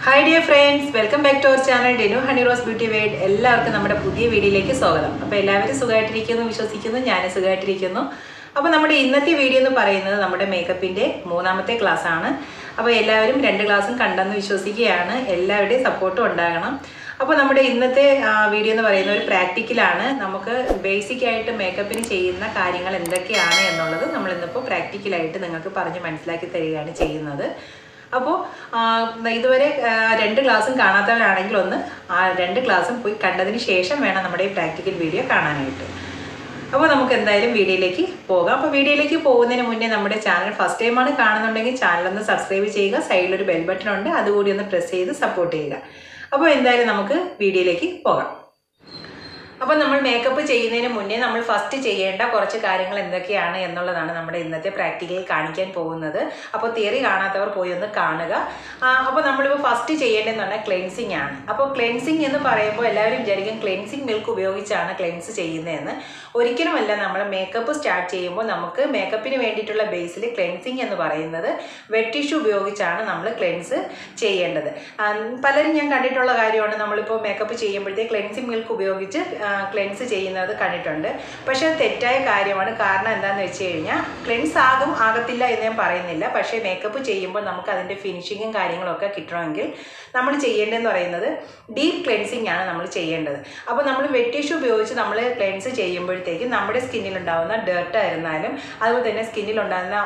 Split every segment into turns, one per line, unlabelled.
Hi dear friends, welcome back to our channel Renuhoneyrose Beauty World. എല്ലാവർക്കും നമ്മുടെ പുതിയ വീഡിയോയിലേക്ക് സ്വാഗതം. അപ്പോൾ എല്ലാവരും സുഖമായിട്ടിരിക്കുന്നു വിശ്വസിക്കുന്നു. ഞാൻ സുഖമായിട്ടിരിക്കുന്നു. അപ്പോൾ നമ്മുടെ ഇന്നത്തെ വീഡിയോ എന്ന് പറയുന്നത് നമ്മുടെ മേക്കപ്പിന്റെ മൂന്നാമത്തെ ക്ലാസ് ആണ്. അപ്പോൾ എല്ലാവരും രണ്ട് ക്ലാസ്സും കണ്ടെന്ന് വിശ്വസിക്കുകയാണ്. എല്ലാവരുടെയും സപ്പോർട്ടും ഉണ്ടാകണം. അപ്പോൾ നമ്മുടെ ഇന്നത്തെ വീഡിയോ എന്ന് പറയുന്നത് ഒരു പ്രാക്ടിക്കലാണ്. നമുക്ക് ബേസിക് ആയിട്ട് മേക്കപ്പിന് ചെയ്യുന്ന കാര്യങ്ങൾ എന്തൊക്കെയാണ് എന്നുള്ളത് നമ്മൾ ഇന്നിപ്പോൾ പ്രാക്ടിക്കലായിട്ട് നിങ്ങൾക്ക് പറഞ്ഞ് മനസ്സിലാക്കി തരികയാണ് ചെയ്യുന്നത്. അപ്പോൾ ഇതുവരെ രണ്ട് ക്ലാസ്സും കാണാത്തവരാണെങ്കിൽ ഒന്ന് ആ രണ്ട് ക്ലാസ്സും പോയി കണ്ടതിന് ശേഷം വേണം നമ്മുടെ ഈ പ്രാക്ടിക്കൽ വീഡിയോ കാണാനായിട്ട്. അപ്പോൾ നമുക്ക് എന്തായാലും വീഡിയോയിലേക്ക് പോകാം. അപ്പോൾ വീഡിയോയിലേക്ക് പോകുന്നതിന് മുന്നേ നമ്മുടെ ചാനൽ ഫസ്റ്റ് ടൈമാണ് കാണുന്നുണ്ടെങ്കിൽ ചാനലൊന്ന് സബ്സ്ക്രൈബ് ചെയ്യുക. സൈഡിലൊരു ബെൽ ബട്ടൺ ഉണ്ട്, അതുകൂടി ഒന്ന് പ്രസ് ചെയ്ത് സപ്പോർട്ട് ചെയ്യുക. അപ്പോൾ എന്തായാലും നമുക്ക് വീഡിയോയിലേക്ക് പോകാം. അപ്പോൾ നമ്മൾ മേക്കപ്പ് ചെയ്യുന്നതിന് മുന്നേ നമ്മൾ ഫസ്റ്റ് ചെയ്യേണ്ട കുറച്ച് കാര്യങ്ങൾ എന്തൊക്കെയാണ് എന്നുള്ളതാണ് നമ്മുടെ ഇന്നത്തെ പ്രാക്ടിക്കലിൽ കാണിക്കാൻ പോകുന്നത്. അപ്പോൾ തിയറി കാണാത്തവർ പോയി ഒന്ന് കാണുക. അപ്പോൾ നമ്മളിപ്പോൾ ഫസ്റ്റ് ചെയ്യേണ്ടതെന്ന് പറഞ്ഞാൽ ക്ലെൻസിങ് ആണ്. അപ്പോൾ ക്ലെൻസിങ് എന്ന് പറയുമ്പോൾ എല്ലാവരും വിചാരിക്കും ക്ലെൻസിങ് മിൽക്ക് ഉപയോഗിച്ചാണ് ക്ലെൻസ് ചെയ്യുന്നതെന്ന്. ഒരിക്കലുമല്ല. നമ്മൾ മേക്കപ്പ് സ്റ്റാർട്ട് ചെയ്യുമ്പോൾ നമുക്ക് മേക്കപ്പിന് വേണ്ടിയിട്ടുള്ള ബേസിൽ ക്ലെൻസിങ് എന്ന് പറയുന്നത് വെറ്റ് ടിഷ്യൂ ഉപയോഗിച്ചാണ് നമ്മൾ ക്ലെൻസ് ചെയ്യേണ്ടത്. പലരും ഞാൻ കണ്ടിട്ടുള്ള കാര്യമാണ്, നമ്മളിപ്പോൾ മേക്കപ്പ് ചെയ്യുമ്പോഴത്തേക്ക് ക്ലെൻസിങ് മിൽക്ക് ഉപയോഗിച്ച് ക്ലെൻസ് ചെയ്യുന്നത് കണ്ടിട്ടുണ്ട്. പക്ഷേ അത് തെറ്റായ കാര്യമാണ്. കാരണം എന്താണെന്ന് വെച്ച് കഴിഞ്ഞാൽ ക്ലെൻസ് ആകത്തില്ല എന്ന് ഞാൻ പറയുന്നില്ല. പക്ഷേ മേക്കപ്പ് ചെയ്യുമ്പോൾ നമുക്ക് അതിൻ്റെ ഫിനിഷിങ്ങും കാര്യങ്ങളൊക്കെ കിട്ടണമെങ്കിൽ നമ്മൾ ചെയ്യേണ്ടതെന്ന് പറയുന്നത് ഡീപ്പ് ക്ലെൻസിങ് ആണ് നമ്മൾ ചെയ്യേണ്ടത്. അപ്പോൾ നമ്മൾ വെറ്റ് ടിഷ്യൂ ഉപയോഗിച്ച് നമ്മൾ ക്ലെൻസ് ചെയ്യുമ്പോഴത്തേക്കും നമ്മുടെ സ്കിന്നിലുണ്ടാകുന്ന ഡേർട്ട് ആയിരുന്നാലും അതുപോലെ തന്നെ സ്കിന്നിലുണ്ടാകുന്ന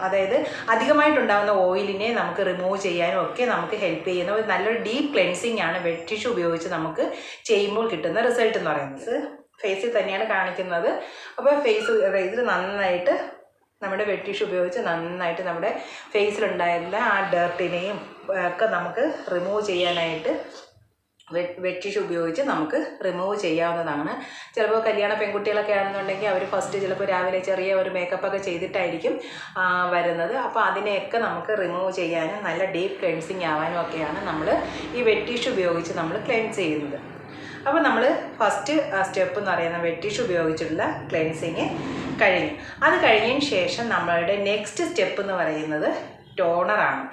അതായത് അധികമായിട്ടുണ്ടാകുന്ന ഓയിലിനെ നമുക്ക് റിമൂവ് ചെയ്യാനും ഒക്കെ നമുക്ക് ഹെൽപ്പ് ചെയ്യുന്ന ഒരു നല്ലൊരു ഡീപ്പ് ക്ലെൻസിങ് ആണ് വെറ്റ് ടിഷ്യൂ ഉപയോഗിച്ച് നമുക്ക് ചെയ്യുമ്പോൾ കിട്ടുന്ന റിസൾട്ട് എന്ന് പറയുന്നത്. ഫേസിൽ തന്നെയാണ് കാണിക്കുന്നത്. അപ്പോൾ ഫേസ് ഇതിൽ നന്നായിട്ട് നമ്മുടെ വെറ്റ് ടിഷ്യൂ ഉപയോഗിച്ച് നന്നായിട്ട് നമ്മുടെ ഫേസിലുണ്ടായിരുന്ന ആ ഡേർട്ടിനെയും ഒക്കെ നമുക്ക് റിമൂവ് ചെയ്യാനായിട്ട് വെറ്റ് ടിഷ്യൂ ഉപയോഗിച്ച് നമുക്ക് റിമൂവ് ചെയ്യാവുന്നതാണ്. ചിലപ്പോൾ കല്യാണ പെൺകുട്ടികളൊക്കെ ആണെന്നുണ്ടെങ്കിൽ അവർ ഫസ്റ്റ് ചിലപ്പോൾ രാവിലെ ചെറിയ ഒരു മേക്കപ്പൊക്കെ ചെയ്തിട്ടായിരിക്കും വരുന്നത്. അപ്പോൾ അതിനെയൊക്കെ നമുക്ക് റിമൂവ് ചെയ്യാനും നല്ല ഡീപ്പ് ക്ലെൻസിങ് ആവാനും ഒക്കെയാണ് നമ്മൾ ഈ വെറ്റ് ടിഷ്യൂ ഉപയോഗിച്ച് നമ്മൾ ക്ലെൻസ് ചെയ്യുന്നത്. അപ്പോൾ നമ്മൾ ഫസ്റ്റ് സ്റ്റെപ്പ് എന്ന് പറയുന്നത് വെറ്റ് ടിഷ്യൂ ഉപയോഗിച്ചിട്ടുള്ള ക്ലെൻസിങ് കഴിഞ്ഞു. അത് കഴിഞ്ഞതിന് ശേഷം നമ്മളുടെ നെക്സ്റ്റ് സ്റ്റെപ്പ് എന്ന് പറയുന്നത് ടോണറാണ്.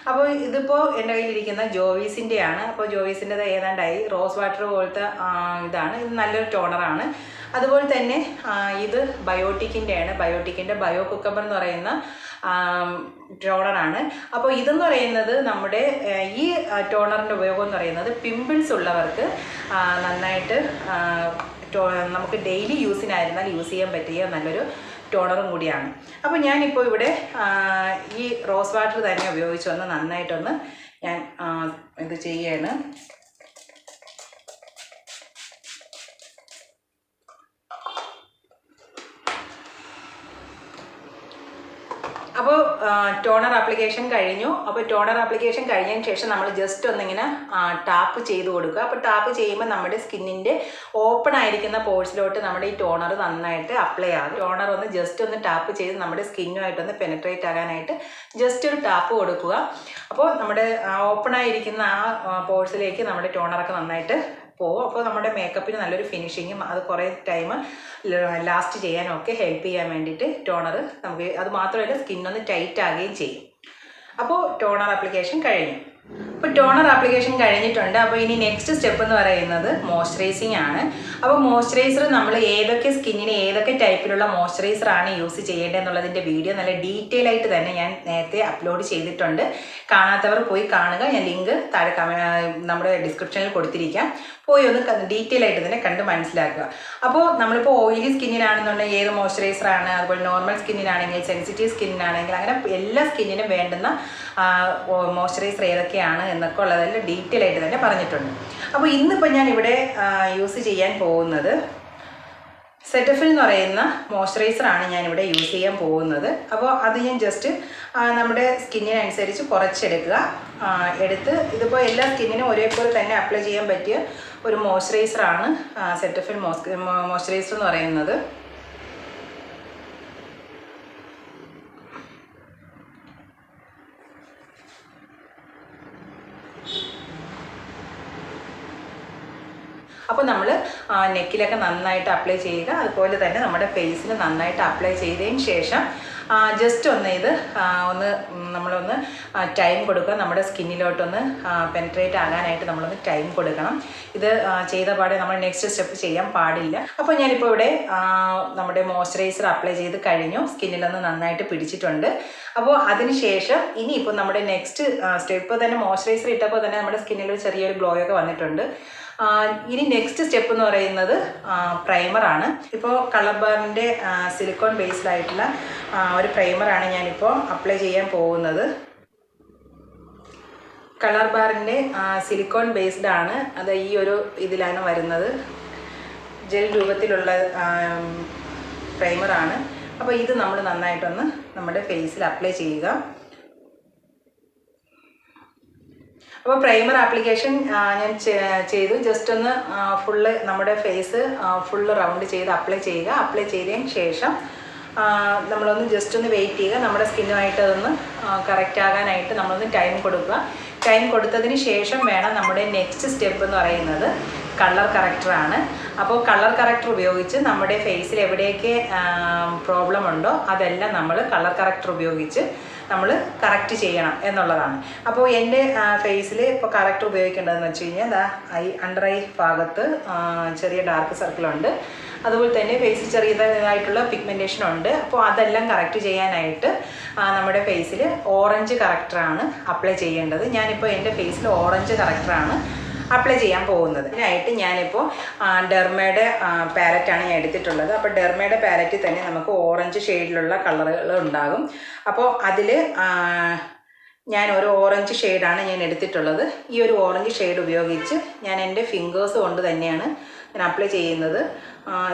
അപ്പോൾ ഇതിപ്പോൾ എൻ്റെ കയ്യിലിരിക്കുന്ന ജോവീസിൻ്റെ ആണ്. അപ്പോൾ ജോവീസിൻ്റെത് ഏതാണ്ടായി റോസ് വാട്ടർ പോലത്തെ ഇതാണ്. ഇത് നല്ലൊരു ടോണറാണ്. അതുപോലെ തന്നെ ഇത് ബയോട്ടിക്കിൻ്റെ ആണ്. ബയോട്ടിക്കിൻ്റെ ബയോ കുക്കമ്പർ എന്ന് പറയുന്ന ടോണറാണ്. അപ്പോൾ ഇതെന്ന് പറയുന്നത് നമ്മുടെ ഈ ടോണറിൻ്റെ ഉപയോഗം എന്ന് പറയുന്നത് പിമ്പിൾസ് ഉള്ളവർക്ക് നന്നായിട്ട് നമുക്ക് ഡെയിലി യൂസിനായിരുന്നാൽ യൂസ് ചെയ്യാൻ പറ്റിയ നല്ലൊരു ടോണറും കൂടിയാണ്. അപ്പോൾ ഞാനിപ്പോൾ ഇവിടെ ഈ റോസ് വാട്ടർ തന്നെ ഉപയോഗിച്ച് വന്ന് നന്നായിട്ടൊന്ന് ഞാൻ ഇത് ചെയ്യാണ്. അപ്പോൾ ടോണർ ആപ്ലിക്കേഷൻ കഴിഞ്ഞു. അപ്പോൾ ടോണർ ആപ്ലിക്കേഷൻ കഴിഞ്ഞതിന് ശേഷം നമ്മൾ ജസ്റ്റ് ഒന്നിങ്ങനെ ടാപ്പ് ചെയ്ത് കൊടുക്കുക. അപ്പോൾ ടാപ്പ് ചെയ്യുമ്പോൾ നമ്മുടെ സ്കിന്നിൻ്റെ ഓപ്പൺ ആയിരിക്കുന്ന പോഴ്സിലോട്ട് നമ്മുടെ ഈ ടോണർ നന്നായിട്ട് അപ്ലൈ ആകും. ടോണർ ഒന്ന് ജസ്റ്റ് ഒന്ന് ടാപ്പ് ചെയ്ത് നമ്മുടെ സ്കിന്നുമായിട്ടൊന്ന് പെനട്രേറ്റ് ആകാനായിട്ട് ജസ്റ്റ് ഒരു ടാപ്പ് കൊടുക്കുക. അപ്പോൾ നമ്മുടെ ഓപ്പൺ ആയിരിക്കുന്ന ആ പോഴ്സിലേക്ക് നമ്മുടെ ടോണറൊക്കെ നന്നായിട്ട് പോകും. അപ്പോൾ നമ്മുടെ മേക്കപ്പിന് നല്ലൊരു ഫിനിഷിങ്ങും അത് കുറേ ടൈം ലാസ്റ്റ് ചെയ്യാനൊക്കെ ഹെൽപ്പ് ചെയ്യാൻ വേണ്ടിയിട്ട് ടോണർ നമുക്ക് അത് മാത്രമല്ല സ്കിന്നൊന്ന് ടൈറ്റ് ആകുകയും ചെയ്യും. അപ്പോൾ ടോണർ ആപ്ലിക്കേഷൻ കഴിഞ്ഞു. അപ്പോൾ ടോണർ ആപ്ലിക്കേഷൻ കഴിഞ്ഞിട്ടുണ്ട്. അപ്പോൾ ഇനി നെക്സ്റ്റ് സ്റ്റെപ്പ് എന്ന് പറയുന്നത് മോയ്സ്ചറൈസിങ് ആണ്. അപ്പോൾ മോയ്സ്ചറൈസർ നമ്മൾ ഏതൊക്കെ സ്കിന്നിന് ഏതൊക്കെ ടൈപ്പിലുള്ള മോയ്സ്ചറൈസറാണ് യൂസ് ചെയ്യേണ്ടതെന്നുള്ളതിൻ്റെ വീഡിയോ നല്ല ഡീറ്റെയിൽ ആയിട്ട് തന്നെ ഞാൻ നേരത്തെ അപ്ലോഡ് ചെയ്തിട്ടുണ്ട്. കാണാത്തവർ പോയി കാണുക. ഞാൻ ലിങ്ക് താഴെ നമ്മുടെ ഡിസ്ക്രിപ്ഷനിൽ കൊടുത്തിരിക്കാം. പോയി ഒന്ന് ഡീറ്റെയിൽ ആയിട്ട് തന്നെ കണ്ട് മനസ്സിലാക്കുക. അപ്പോൾ നമ്മളിപ്പോൾ ഓയിലി സ്കിന്നിനാണെന്നുണ്ടെങ്കിൽ ഏത് മോയ്സ്ചറൈസറാണ്, അതുപോലെ നോർമൽ സ്കിന്നിനാണെങ്കിൽ സെൻസിറ്റീവ് സ്കിന്നിനാണെങ്കിൽ അങ്ങനെ എല്ലാ സ്കിന്നിനും വേണ്ടുന്ന മോയ്സ്ചറൈസർ ഏതൊക്കെയാണ് എന്നൊക്കെ ഉള്ളതെല്ലാം ഡീറ്റെയിൽ ആയിട്ട് തന്നെ പറഞ്ഞിട്ടുണ്ട്. അപ്പോൾ ഇന്നിപ്പോൾ ഞാൻ ഇവിടെ യൂസ് ചെയ്യാൻ പോകുന്നത് സെറ്റഫിൽ എന്ന് പറയുന്ന മോയ്സ്ചറൈസറാണ് ഞാനിവിടെ യൂസ് ചെയ്യാൻ പോകുന്നത്. അപ്പോൾ അത് ഞാൻ ജസ്റ്റ് നമ്മുടെ സ്കിന്നിനനുസരിച്ച് കുറച്ചെടുക്കുക. എടുത്ത് ഇതിപ്പോൾ എല്ലാ സ്കിന്നിനും ഒരേപോലെ തന്നെ അപ്ലൈ ചെയ്യാൻ പറ്റിയ ഒരു മോയ്സ്ചറൈസറാണ് സെറ്റഫിൽ മോയ്സ്ചറൈസർ എന്ന് പറയുന്നത്. അപ്പോൾ നമ്മൾ നെക്കിലൊക്കെ നന്നായിട്ട് അപ്ലൈ ചെയ്യുക. അതുപോലെ തന്നെ നമ്മുടെ ഫേസിൽ നന്നായിട്ട് അപ്ലൈ ചെയ്തതിന് ശേഷം ജസ്റ്റ് ഒന്ന് ഇത് ഒന്ന് നമ്മളൊന്ന് ടൈം കൊടുക്കുക. നമ്മുടെ സ്കിന്നിലോട്ടൊന്ന് പെനിട്രേറ്റ് ആകാനായിട്ട് നമ്മളൊന്ന് ടൈം കൊടുക്കണം. ഇത് ചെയ്ത പാടെ നമ്മൾ നെക്സ്റ്റ് സ്റ്റെപ്പ് ചെയ്യാൻ പാടില്ല. അപ്പോൾ ഞാനിപ്പോൾ ഇവിടെ നമ്മുടെ മോയ്സ്ചറൈസർ അപ്ലൈ ചെയ്ത് കഴിഞ്ഞു. സ്കിന്നിലൊന്ന് നന്നായിട്ട് പിടിച്ചിട്ടുണ്ട്. അപ്പോൾ അതിനുശേഷം ഇനിയിപ്പോൾ നമ്മുടെ നെക്സ്റ്റ് സ്റ്റെപ്പ് തന്നെ മോയ്സ്ചറൈസർ ഇട്ടപ്പോൾ തന്നെ നമ്മുടെ സ്കിന്നിൽ ചെറിയൊരു ഗ്ലോ ഒക്കെ വന്നിട്ടുണ്ട്. ഇനി നെക്സ്റ്റ് സ്റ്റെപ്പ് എന്ന് പറയുന്നത് പ്രൈമറാണ്. ഇപ്പോൾ കളർ ബാറിൻ്റെ സിലിക്കോൺ ബേസ്ഡായിട്ടുള്ള ഒരു പ്രൈമറാണ് ഞാനിപ്പോൾ അപ്ലൈ ചെയ്യാൻ പോകുന്നത്. കളർ ബാറിൻ്റെ സിലിക്കോൺ ബേസ്ഡ് ആണ്. അത് ഈ ഒരു ഇതിലാണ് വരുന്നത്. ജെൽ രൂപത്തിലുള്ള പ്രൈമറാണ്. അപ്പോൾ ഇത് നമ്മൾ നന്നായിട്ടൊന്ന് നമ്മുടെ ഫേസിൽ അപ്ലൈ ചെയ്യുക. അപ്പോൾ പ്രൈമർ ആപ്ലിക്കേഷൻ ഞാൻ ചെയ്തു. ജസ്റ്റ് ഒന്ന് ഫുള്ള് നമ്മുടെ ഫേസ് ഫുള്ള് റൗണ്ട് ചെയ്ത് അപ്ലൈ ചെയ്യുക. അപ്ലൈ ചെയ്തതിന് ശേഷം നമ്മളൊന്ന് ജസ്റ്റ് ഒന്ന് വെയിറ്റ് ചെയ്യുക. നമ്മുടെ സ്കിന്നുമായിട്ട് അതൊന്ന് കറക്റ്റ് ആകാനായിട്ട് നമ്മളൊന്ന് ടൈം കൊടുക്കുക. ടൈം കൊടുത്തതിന് ശേഷം വേണം നമ്മുടെ നെക്സ്റ്റ് സ്റ്റെപ്പ് എന്ന് പറയുന്നത് കളർ കറക്റ്ററാണ്. അപ്പോൾ കളർ കറക്റ്റർ ഉപയോഗിച്ച് നമ്മുടെ ഫേസിൽ എവിടെയൊക്കെ പ്രോബ്ലം ഉണ്ടോ അതെല്ലാം നമ്മൾ കളർ കറക്റ്റർ ഉപയോഗിച്ച് നമ്മൾ കറക്റ്റ് ചെയ്യണം എന്നുള്ളതാണ്. അപ്പോൾ എൻ്റെ ഫേസിൽ ഇപ്പോൾ കറക്റ്റ് ഉപയോഗിക്കേണ്ടതെന്ന് വെച്ച് കഴിഞ്ഞാൽ അണ്ടർ ഐ ഭാഗത്ത് ചെറിയ ഡാർക്ക് സർക്കിളുണ്ട്. അതുപോലെ തന്നെ ഫേസിൽ ചെറിയതായിട്ടുള്ള പിഗ്മെൻറ്റേഷൻ ഉണ്ട്. അപ്പോൾ അതെല്ലാം കറക്റ്റ് ചെയ്യാനായിട്ട് നമ്മുടെ ഫേസിൽ ഓറഞ്ച് കറക്റ്ററാണ് അപ്ലൈ ചെയ്യേണ്ടത്. ഞാനിപ്പോൾ എൻ്റെ ഫേസിൽ ഓറഞ്ച് കറക്റ്ററാണ് അപ്ലൈ ചെയ്യാൻ പോകുന്നത്. അതിനായിട്ട് ഞാനിപ്പോൾ ഡെർമയുടെ പാലറ്റാണ് ഞാൻ എടുത്തിട്ടുള്ളത്. അപ്പോൾ ഡെർമയുടെ പാലറ്റിൽ തന്നെ നമുക്ക് ഓറഞ്ച് ഷെയ്ഡിലുള്ള കളറുകൾ ഉണ്ടാകും. അപ്പോൾ അതിൽ ഞാൻ ഒരു ഓറഞ്ച് ഷെയ്ഡാണ് ഞാൻ എടുത്തിട്ടുള്ളത്. ഈ ഒരു ഓറഞ്ച് ഷെയ്ഡ് ഉപയോഗിച്ച് ഞാൻ എൻ്റെ ഫിംഗേഴ്സ് കൊണ്ട് തന്നെയാണ് ഞാൻ അപ്ലൈ ചെയ്യുന്നത്.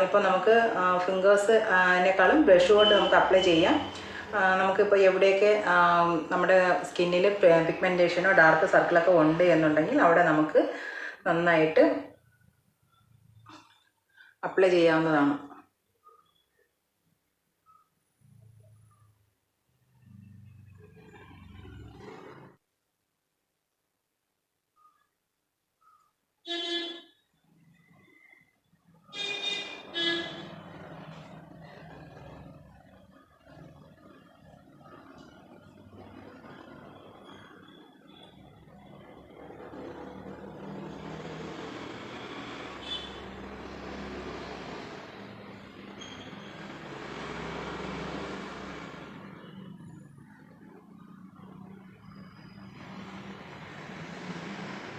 ഇപ്പോൾ നമുക്ക് ഫിംഗേഴ്സിനേക്കാളും ബ്രഷ് കൊണ്ട് നമുക്ക് അപ്ലൈ ചെയ്യാം. നമുക്കിപ്പോൾ എവിടെയൊക്കെ നമ്മുടെ സ്കിന്നിൽ പിഗ്മെൻറ്റേഷനോ ഡാർക്ക് സർക്കിളൊക്കെ ഉണ്ട് എന്നുണ്ടെങ്കിൽ അവിടെ നമുക്ക് നന്നായിട്ട് അപ്ലൈ ചെയ്യാവുന്നതാണ്.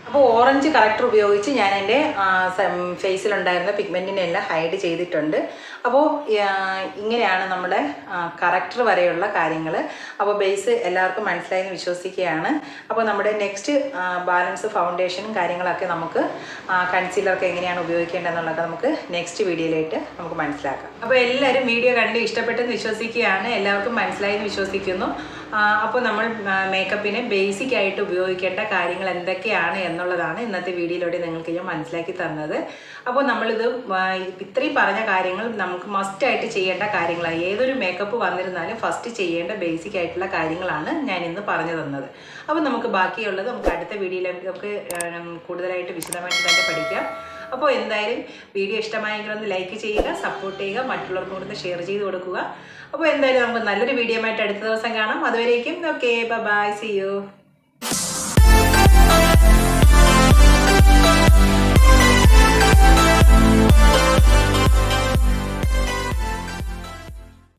അപ്പോൾ ഓറഞ്ച് കറക്റ്റർ ഉപയോഗിച്ച് ഞാൻ എൻ്റെ ഫേസിലുണ്ടായിരുന്ന പിഗ്മെൻറ്റിനെ എല്ലാം ഹൈഡ് ചെയ്തിട്ടുണ്ട്. അപ്പോൾ ഇങ്ങനെയാണ് നമ്മുടെ കറക്റ്റർ വരെയുള്ള കാര്യങ്ങൾ. അപ്പോൾ ബേസ് എല്ലാവർക്കും മനസ്സിലായെന്ന് വിശ്വസിക്കുകയാണ്. അപ്പോൾ നമ്മുടെ നെക്സ്റ്റ് ബാലൻസ് ഫൗണ്ടേഷനും കാര്യങ്ങളൊക്കെ നമുക്ക് കൺസീലറൊക്കെ എങ്ങനെയാണ് ഉപയോഗിക്കേണ്ടതെന്നുള്ളതൊക്കെ നമുക്ക് നെക്സ്റ്റ് വീഡിയോയിലായിട്ട് നമുക്ക് മനസ്സിലാക്കാം. അപ്പോൾ എല്ലാവരും വീഡിയോ കണ്ട് ഇഷ്ടപ്പെട്ടെന്ന് വിശ്വസിക്കുകയാണ്. എല്ലാവർക്കും മനസ്സിലായെന്ന് വിശ്വസിക്കുന്നു. അപ്പോൾ നമ്മൾ മേക്കപ്പിന് ബേസിക് ആയിട്ട് ഉപയോഗിക്കേണ്ട കാര്യങ്ങൾ എന്തൊക്കെയാണ് എന്നുള്ളതാണ് ഇന്നത്തെ വീഡിയോയിലൂടെ നിങ്ങൾക്ക് ഞാൻ മനസ്സിലാക്കി തന്നത്. അപ്പോൾ നമ്മളിത് ഇത്രയും പറഞ്ഞ കാര്യങ്ങൾ നമുക്ക് മസ്റ്റായിട്ട് ചെയ്യേണ്ട കാര്യങ്ങളാണ്. ഏതൊരു മേക്കപ്പ് വന്നിരുന്നാലും ഫസ്റ്റ് ചെയ്യേണ്ട ബേസിക് ആയിട്ടുള്ള കാര്യങ്ങളാണ് ഞാൻ ഇന്ന് പറഞ്ഞു തന്നത്. അപ്പോൾ നമുക്ക് ബാക്കിയുള്ളത് നമുക്ക് അടുത്ത വീഡിയോയിൽ നമുക്ക് കൂടുതലായിട്ട് വിശദമായിട്ട് തന്നെ പഠിക്കാം. അപ്പോൾ എന്തായാലും വീഡിയോ ഇഷ്ടമായെങ്കിൽ ഒന്ന് ലൈക്ക് ചെയ്യുക, സപ്പോർട്ട് ചെയ്യുക, മറ്റുള്ളവർക്കും കൂടെ ഷെയർ ചെയ്ത് കൊടുക്കുക. അപ്പോൾ എന്തായാലും നമുക്ക് നല്ലൊരു വീഡിയോ ആയിട്ട് അടുത്ത ദിവസം കാണാം. അതുവരേക്കും ഓക്കെ, ബൈ, സീ യു.